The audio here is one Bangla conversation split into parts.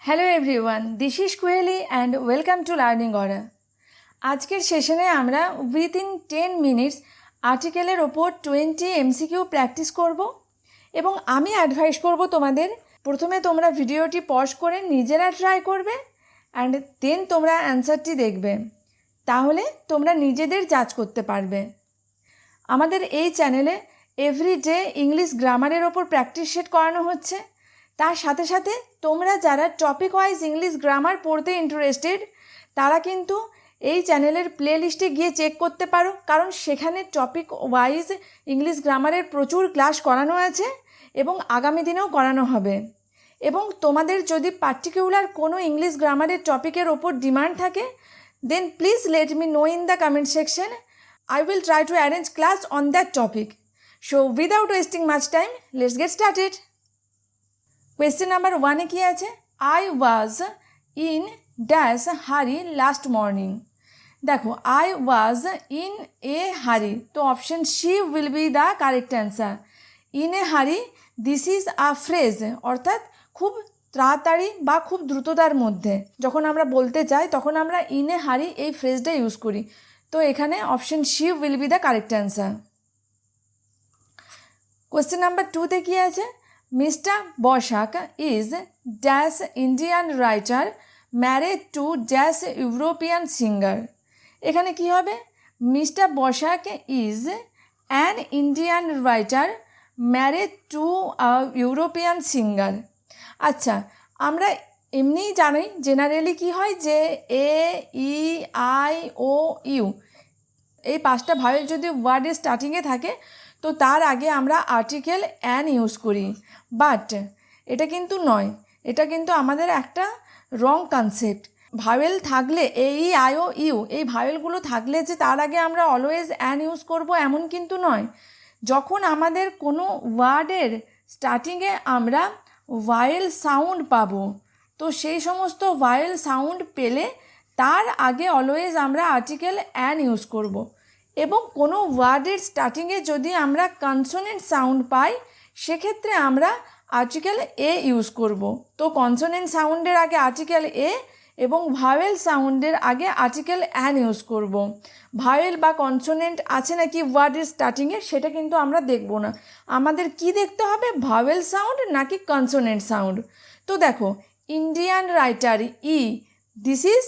Hello everyone, this is Koheli and welcome to learning aura. আজকের সেশনে আমরা উইথিন 10 মিনিটস আর্টিকেলের ওপর 20 এমসিকিউ প্র্যাকটিস করব এবং আমি অ্যাডভাইস করব তোমাদের প্রথমে তোমরা ভিডিওটি পজ করে নিজেরা ট্রাই করবে অ্যান্ড দেন তোমরা অ্যান্সারটি দেখবে, তাহলে তোমরা নিজেদের জাজ করতে পারবে। আমাদের এই চ্যানেলে এভরিডে ইংলিশ গ্রামারের ওপর প্র্যাকটিস সেট করানো হচ্ছে। তার সাথে সাথে তোমরা যারা টপিক ওয়াইজ ইংলিশ গ্রামার পড়তে ইন্টারেস্টেড তারা কিন্তু এই চ্যানেলের প্লে লিস্টে গিয়ে চেক করতে পারো, কারণ সেখানে টপিক ওয়াইজ ইংলিশ গ্রামারের প্রচুর ক্লাস করানো আছে এবং আগামী দিনেও করানো হবে। এবং তোমাদের যদি পার্টিকুলার কোনো ইংলিশ গ্রামারের টপিকের ওপর ডিমান্ড থাকে, then please let me know in the comment section. I will try to arrange class on that topic. So without wasting much time, let's get started. Question number 1 কি আছে? I was in dash hurry last morning. দেখো, I was in a hurry, তো option C will be the correct answer. In a hurry, this is a phrase, অর্থাৎ খুব তাড়াতাড়ি বা খুব দ্রুততার মধ্যে যখন আমরা বলতে চাই তখন আমরা in a hurry এই ফ্রেজটা ইউজ করি। তো এখানে option C will be the correct answer. Question number 2তে কী আছে? Mister Basak is dash Indian writer married to dash European singer. এখানে কি হবে? Mister Basak is an Indian writer married to European singer. আচ্ছা, আমরা এমনিই জানি জেনারেলি কি হয় যে এ ই আই ও ইউ এই 5টা ভাওয়েল যদি ওয়ার্ডের স্টার্টিংয়ে থাকে তো তার আগে আমরা আর্টিকেল অ্যান ইউজ করি, বাট এটা কিন্তু নয়, এটা কিন্তু আমাদের একটা রং কনসেপ্ট। ভাওয়েল থাকলে এ ই আই ও ইউ এই ভাওয়েলগুলো থাকলে যে তার আগে আমরা অলওয়েজ অ্যান ইউজ করব এমন কিন্তু নয়। যখন আমাদের কোনো ওয়ার্ডের স্টার্টিংয়ে আমরা ভাওয়েল সাউন্ড পাবো, তো সেই সমস্ত ভাওয়েল সাউন্ড পেলে তার আগে অলওয়েজ আমরা আর্টিকেল অ্যান ইউজ করব। এবং কোনো ওয়ার্ডের স্টার্টিংয়ে যদি আমরা কনসোনেন্ট সাউন্ড পাই সেক্ষেত্রে আমরা আর্টিকেল এ ইউজ করব। তো কনসোনেন্ট সাউন্ডের আগে আর্টিকেল এ এবং ভাওয়েল সাউন্ডের আগে আর্টিকেল অ্যান ইউজ করব। ভাওয়েল বা কনসোনেন্ট আছে নাকি ওয়ার্ডের স্টার্টিংয়ে সেটা কিন্তু আমরা দেখব না, আমাদের কি দেখতে হবে, ভাওয়েল সাউন্ড নাকি কনসোনেন্ট সাউন্ড। তো দেখো, Indian writer E, this is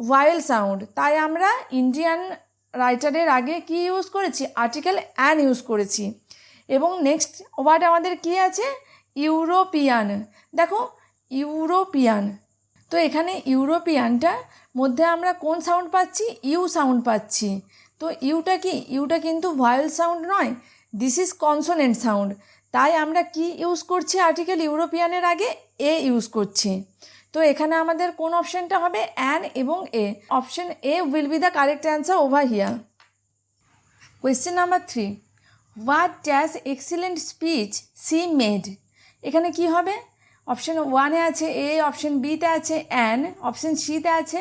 vowel sound, তাই আমরা ইন্ডিয়ান রাইটারের আগে কি ইউজ করেছি? আর্টিকেল অ্যান ইউজ করেছি। এবং নেক্সট ওয়ার্ড আমাদের কি আছে? ইউরোপিয়ান। দেখো, ইউরোপিয়ান, তো এখানে ইউরোপিয়ানটার মধ্যে আমরা কোন সাউন্ড পাচ্ছি? ইউ সাউন্ড পাচ্ছি। তো ইউটা কি? ইউটা কিন্তু ভাওয়েল সাউন্ড নয়, দিস ইজ কনসোনেন্ট সাউন্ড, তাই আমরা কি ইউজ করছি? আর্টিকেল ইউরোপিয়ানের আগে এ ইউজ করছি। তো এখানে আমাদের কোন অপশানটা হবে? অ্যান এবং A. Option A will be the correct answer over here. Question number 3, what dash excellent speech she made. এখানে কি হবে? অপশন 1-এ আছে এ, অপশন বিতে আছে অ্যান, অপশন সিতে আছে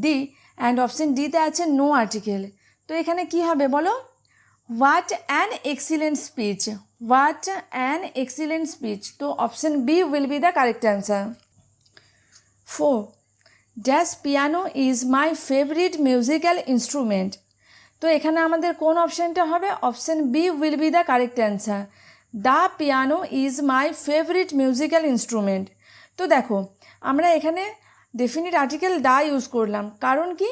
ডি অ্যান্ড অপশন ডিতে আছে নো আর্টিকেল। তো এখানে কি হবে বলো? What an excellent speech, what an excellent speech, তো option B will be the correct answer. 4, dash piano is my favourite musical instrument. তো এখানে আমাদের কোন অপশানটা হবে? Option B will be the correct answer, the piano is my favourite musical instrument. তো দেখো, আমরা এখানে ডেফিনিট আর্টিকেল দ্য ইউজ করলাম, কারণ কি?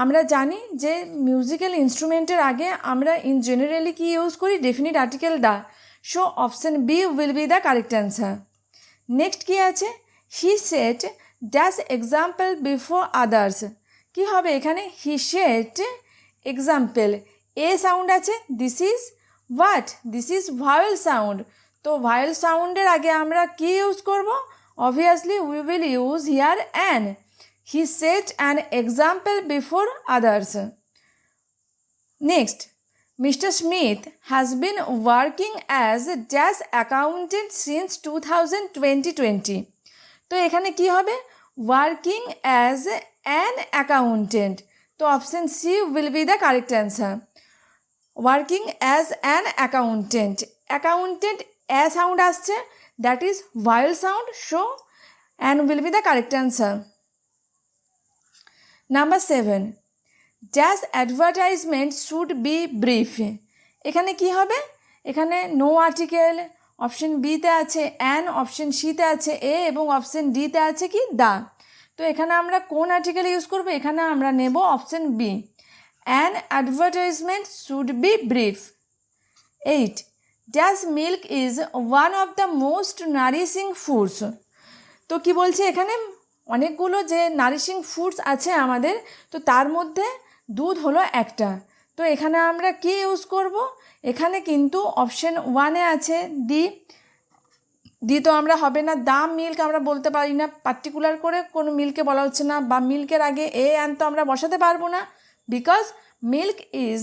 আমরা জানি যে মিউজিক্যাল ইনস্ট্রুমেন্টের আগে আমরা ইন জেনারেলি কি ইউজ করি? Definite article the. So option B will be the correct answer. Next কি আছে? He set dash example before others. কি হবে এখানে? He set example, A sound আছে, this is what? This is vowel sound. তো ভাওয়েল সাউন্ডের আগে আমরা কি ইউজ করব? Obviously we will use here an. He set an example before others. Next, mister Smith has been working as dash accountant since 2020। তো এখানে কি হবে? ওয়ার্কিং অ্যাজ অ্যান অ্যাকাউন্টেন্ট, তো option C will be the correct answer. Working as an accountant, accountant a sound আসছে, that is vowel sound, so and will be the correct answer. Number 7. Dash advertisement should be brief. এখানে কি হবে? এখানে নো আর্টিকেল, অপশন বিতে আছে অ্যান, অপশন সিতে আছে এ এবং অপশন ডিতে আছে কি দা। তো এখানে আমরা কোন আর্টিকেল ইউজ করব? এখানে আমরা নেব option B, an advertisement should be brief. 8. Dash milk is one of the most nourishing foods. তো কি বলছে এখানে? অনেকগুলো যে নারিশিং ফুডস আছে আমাদের, তো তার মধ্যে দুধ হলো একটা। তো এখানে আমরা কি ইউজ করব? এখানে কিন্তু অপশন ওয়ানে আছে দি তো আমরা হবে না, দা মিল্ক আমরা বলতে পারি না, পার্টিকুলার করে কোনো মিল্কে বলা হচ্ছে না, বা মিল্কের আগে এ অ্যান তো আমরা বসাতে পারবো না, because milk is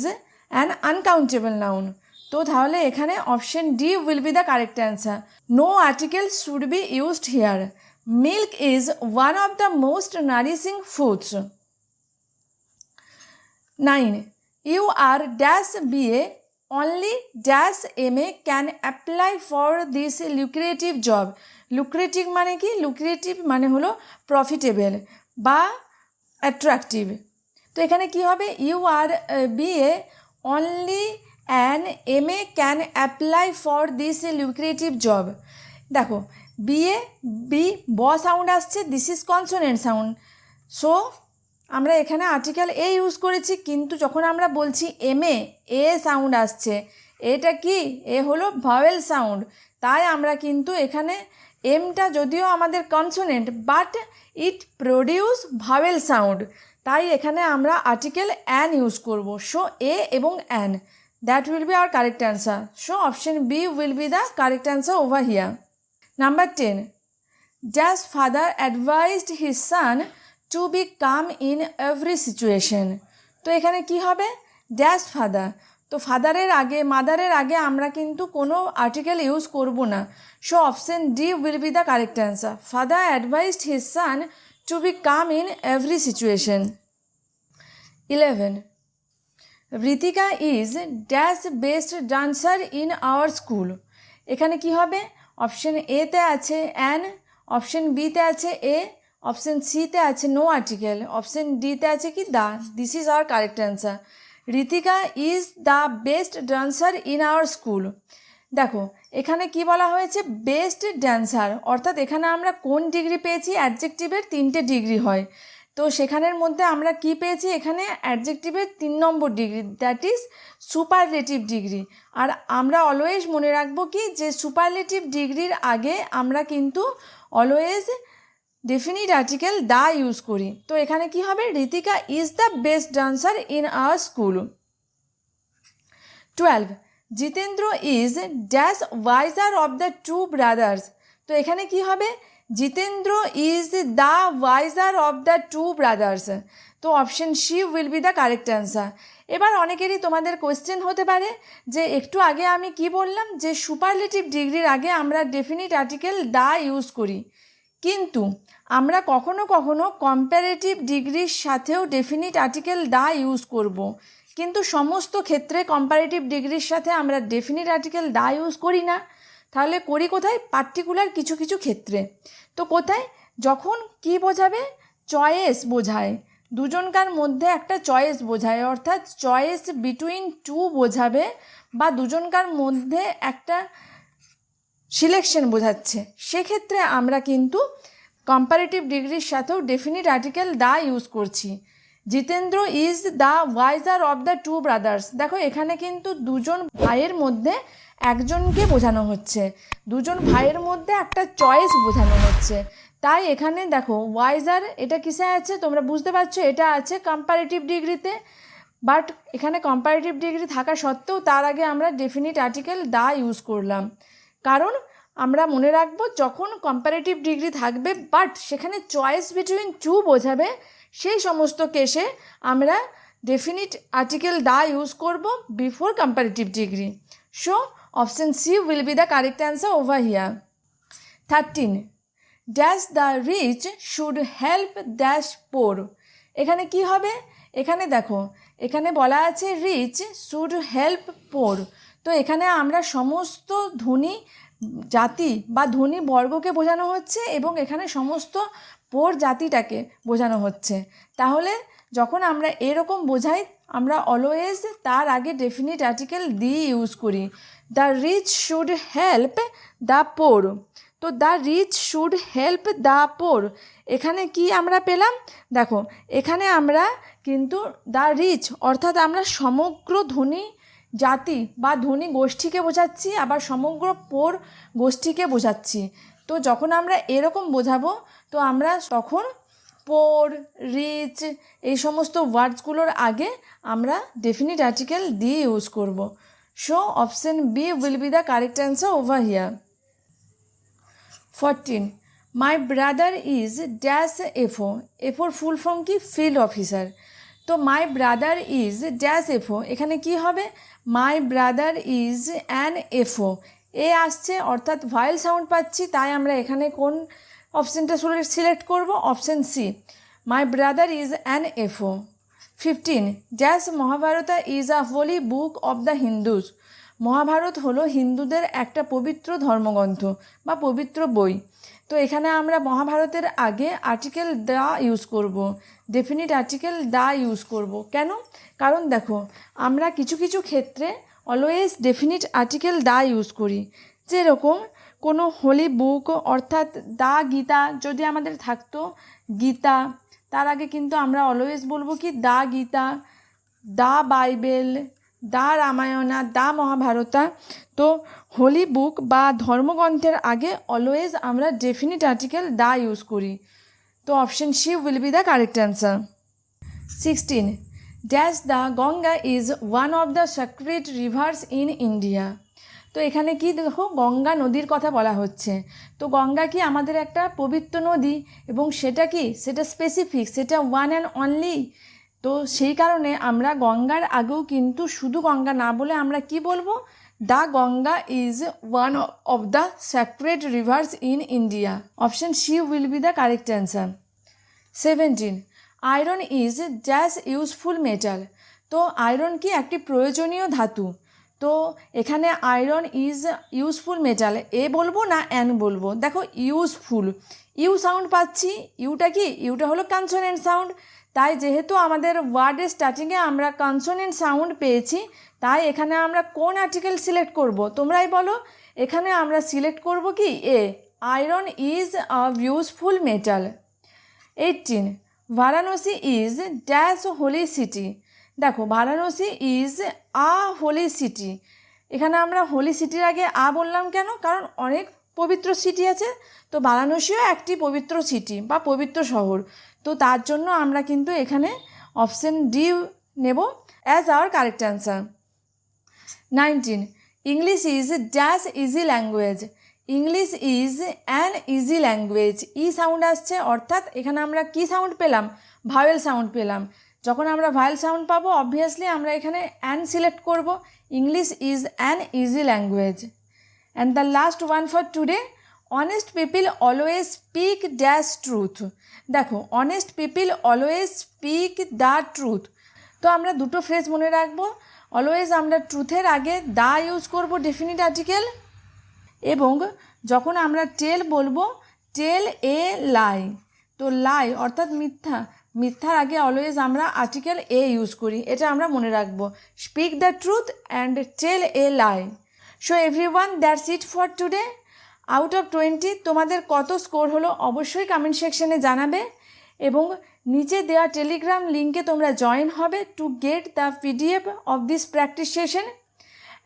an uncountable noun. তো তাহলে এখানে option D will be the correct answer. No article should be used here. Milk is one of the most nourishing foods. 9. You are dash BA, only dash MA can apply for this lucrative job. lucrative মানে কি? lucrative মানে হলো প্রফিটেবল বা অ্যাট্রাকটিভ। তো এখানে কি হবে? You are BA, only an MA can apply for this lucrative job. দেখো BA বি ব সাউন্ড আসছে, this is consonant sound, so আমরা এখানে আর্টিকেল এ ইউজ করেছি, কিন্তু যখন আমরা বলছি এমএ, এ সাউন্ড আসছে, এটা কি? এ হলো ভাওয়েল সাউন্ড, তাই আমরা কিন্তু এখানে এমটা যদিও আমাদের consonant, but it produce vowel sound, তাই এখানে আমরা আর্টিকেল অ্যান ইউজ করব। সো এ এবং an, that will be our correct answer. So option B will be the correct answer over here. Number 10. Dash father advised his son to be calm in every situation. তো এখানে কি হবে? Dash father. তো ফাদারের আগে, মাদারের আগে আমরা কিন্তু কোনো আর্টিকেল ইউজ করব না। So option D will be the correct answer. Father advised his son to be calm in every situation. 11. Ritika is dash best dancer in our school. এখানে কি হবে? অপশন এতে আছে অ্যান, অপশন বিতে আছে এ, অপশন সিতে আছে নো আর্টিকেল, অপশন ডিতে আছে কি the. This is our correct answer. Ritika is the best dancer in our school. দেখো এখানে কি বলা হয়েছে? বেস্ট ডান্সার, অর্থাৎ এখানে আমরা কোন ডিগ্রি পেয়েছি? অ্যাডজেক্টিভের 3টে ডিগ্রি হয়, তো সেখানের মধ্যে আমরা কি পেয়েছি? এখানে অ্যাডজেক্টিভের 3 number degree, that is superlative degree. আর আমরা অলওয়েজ মনে রাখবো কি, যে সুপারলেটিভ ডিগ্রির আগে আমরা কিন্তু always definite article the use করি। তো এখানে কি হবে? Ritika is the best dancer in our school. 12. Jitendra is dash wiser of the two brothers. তো এখানে কি হবে? Jitendra is the wiser of the two brothers. তো option C will be the correct answer. এবার অনেকেরই তোমাদের কোয়েশ্চেন হতে পারে যে একটু আগে আমি কি বললাম, যে সুপারলেটিভ ডিগ্রির আগে আমরা ডেফিনিট আর্টিকেল দা ইউজ করি, কিন্তু আমরা কখনো কখনো কম্পারেটিভ ডিগ্রির সাথেও ডেফিনিট আর্টিকেল দা ইউজ করব, কিন্তু সমস্ত ক্ষেত্রে কম্পারেটিভ ডিগ্রির সাথে আমরা ডেফিনিট আর্টিকেল দা ইউজ করি না। তাহলে করি কোথায়? পার্টিকুলার কিছু কিছু ক্ষেত্রে। তো কোথায়? যখন কি বোঝাবে? চয়েস বোঝায়, দুজনকার মধ্যে একটা চয়েস বোঝায়, অর্থাৎ চয়েস বিটুইন টু বোঝাবে, বা দুজনকার মধ্যে একটা সিলেকশন বোঝাচ্ছে, সেক্ষেত্রে আমরা কিন্তু কম্পারেটিভ ডিগ্রির সাথেও ডেফিনিট আর্টিকেল দা ইউজ করছি। Jitendra is the wiser of the two brothers. দেখো এখানে কিন্তু দুজন ভাইয়ের মধ্যে একজনকে বোঝানো হচ্ছে, দুজন ভাইয়ের মধ্যে একটা চয়েস বোঝানো হচ্ছে, তাই এখানে দেখো ওয়াইজার এটা কিসে আছে তোমরা বুঝতে পারছো, এটা আছে কম্পারেটিভ ডিগ্রিতে, বাট এখানে কম্পারেটিভ ডিগ্রি থাকা সত্ত্বেও তার আগে আমরা ডেফিনিট আর্টিকেল দা ইউজ করলাম, কারণ আমরা মনে রাখবো যখন কম্পারেটিভ ডিগ্রি থাকবে বাট সেখানে চয়েস বিটুইন টু বোঝাবে, সেই সমস্ত কেসে আমরা ডেফিনিট আর্টিকেল দা ইউজ করব before comparative degree. So option C will be the correct answer over here. 13. Dash the rich should help dash poor. এখানে কি হবে? এখানে দেখো এখানে বলা আছে রিচ শুড হেল্প পোর, তো এখানে আমরা সমস্ত ধনী জাতি বা ধনী বর্গকে বোঝানো হচ্ছে এবং এখানে সমস্ত পোর জাতিটাকে বোঝানো হচ্ছে। তাহলে যখন আমরা এরকম বোঝাই আমরা অলওয়েজ তার আগে ডেফিনিট আর্টিকেল দিয়ে ইউজ করি। The rich should help the poor. তো the rich should help the poor, এখানে কি আমরা পেলাম? দেখো এখানে আমরা কিন্তু দ্য রিচ অর্থাৎ আমরা সমগ্র ধনী জাতি বা ধনী গোষ্ঠীকে বোঝাচ্ছি, আবার সমগ্র পোর গোষ্ঠীকে বোঝাচ্ছি। তো যখন আমরা এরকম বোঝাবো তো আমরা তখন পোর, রিচ এই সমস্ত ওয়ার্ডসগুলোর আগে আমরা ডেফিনিট আর্টিকেল দিয়ে ইউজ করব। So option B will be the correct answer over here. 14. My brother is dash FO. এফোর ফুল ফর্ম কি? Field officer. তো my brother is dash FO, এখানে কি হবে? My brother is an FO. A আসছে অর্থাৎ ভয়েল সাউন্ড পাচ্ছি, তাই আমরা এখানে কোন অপশানটা সিলেক্ট করব? Option C, my brother is an FO. 15. Dash Mahabharata is a holy book of the Hindus. Mahabharata হলো হিন্দুদের একটা পবিত্র ধর্মগ্রন্থ বা পবিত্র বই। তো এখানে আমরা মহাভারতের আগে আর্টিকেল দ্য ইউজ করব, ডেফিনিট আর্টিকেল দ্য ইউজ করব। কেন? কারণ দেখো আমরা কিছু কিছু ক্ষেত্রে always definite article the use করি। যেরকম কোনো হোলি বুক অর্থাৎ দ্য গীতা যদি আমাদের থাকতো গীতা, তার আগে কিন্তু আমরা অলওয়েজ বলবো কি the Gita, the Bible, the Ramayana, the Mahabharata. তো হোলি বুক বা ধর্মগ্রন্থের আগে অলওয়েজ আমরা ডেফিনিট আর্টিকেল দ্য ইউজ করি। তো option C will be the correct answer. 16. Dash the Ganga is one of the sacred rivers in India. তো এখানে কি দেখো গঙ্গা নদীর কথা বলা হচ্ছে। তো গঙ্গা কি আমাদের একটা পবিত্র নদী এবং সেটা কি সেটা স্পেসিফিক, সেটা ওয়ান অ্যান্ড অনলি। তো সেই কারণে আমরা গঙ্গার আগেও কিন্তু শুধু গঙ্গা না বলে আমরা কি বলবো? The Ganga is one of the sacred rivers in India. Option C will be the correct answer. 17. Iron is dash useful metal. তো আয়রন কি একটি প্রয়োজনীয় ধাতু। তো এখানে iron is useful metal, a বলবো না অ্যান বলবো? দেখো ইউজফুল, ইউ সাউন্ড পাচ্ছি, ইউটা কি? ইউটা হলো কনসোনেন্ট সাউন্ড। তাই যেহেতু আমাদের ওয়ার্ডের স্টার্টিংয়ে আমরা কনসোনেন্ট সাউন্ড পেয়েছি, তাই এখানে আমরা কোন আর্টিকেল সিলেক্ট করব? তোমরাই বলো। এখানে আমরা সিলেক্ট করব কি? A, iron is a useful metal. 18. Varanasi is dash holy city. দেখো Varanasi is a holy city, এখানে আমরা হোলি সিটির আগে আ বললাম কেন? কারণ অনেক পবিত্র সিটি আছে, তো বারাণসীও একটি পবিত্র সিটি বা পবিত্র শহর। তো তার জন্য আমরা কিন্তু এখানে অপশন ডি নেব as our correct answer. 19. English is dash easy language. English is an easy language. E sound আসছে অর্থাৎ এখানে আমরা কি সাউন্ড পেলাম? ভাওয়েল সাউন্ড পেলাম। যখন আমরা ভাওয়েল সাউন্ড পাবো অবভিয়াসলি আমরা এখানে অ্যান সিলেক্ট করব। English is an easy language. And the last one for today, honest people always speak dash truth. দেখো honest people always speak the truth. তো আমরা দুটো ফ্রেজ মনে রাখবো। অলওয়েজ আমরা ট্রুথের আগে দ্য ইউজ করব ডেফিনিট আর্টিকেল, এবং যখন আমরা টেল বলবো টেল এ লাই। তো লাই অর্থাৎ মিথ্যা, মিথ্যার আগে অলওয়েজ আমরা আর্টিকেল এ ইউজ করি, এটা আমরা মনে রাখবো। Speak the truth and tell a lie. So everyone, that's it for today. Out of 20 তোমাদের কত স্কোর হলো অবশ্যই কমেন্ট সেকশনে জানাবে, এবং নিচে দেওয়া টেলিগ্রাম লিঙ্কে তোমরা জয়েন হবে to get the PDF of this practice session.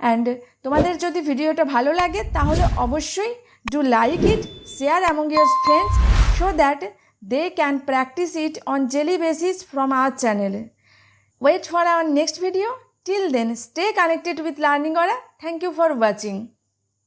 And তোমাদের যদি ভিডিওটা ভালো লাগে তাহলে অবশ্যই do like it, share among your friends so that they can practice it on daily basis from our channel. Wait for our next video. Till then, stay connected with Learning Aura. Thank you for watching.